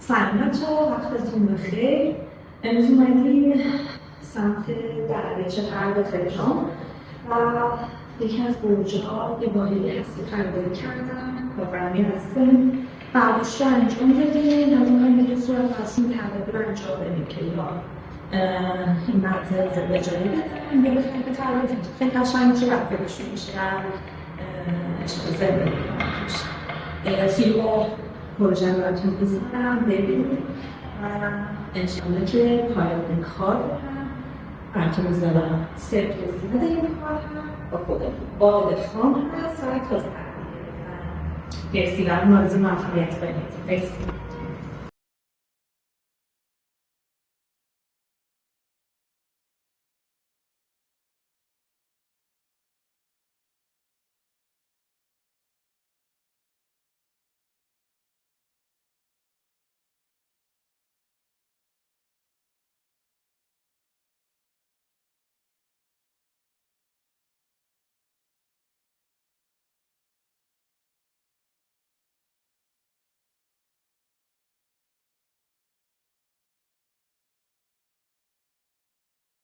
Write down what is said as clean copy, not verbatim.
سلام بچه‌ها، وقتتون بخیر. امروز اومدیم سمت دریاچه غرب تهران و یکی از برج‌ها یه واحدی هستی خریداری کردم. کاربرانی هستیم برداشت رو انجام بدیم و می‌خوایم به دو صورت تصمیم تغییری رو انجام بدیم که یا این منزل رو اجاره بدیم یا بخوایم که تغییر خیلی قشنگ میشه رفته بشون میشه عشق زندگی میشه. فیلم پروژه براتون بزنم ببینید و انشاءالله که پایان کار رو هم براتون بزنم. صرف رسیده این کار هم با خودم با دفعان هست و تازه مرسی و آرزوی موفقیت کنید. مرسی.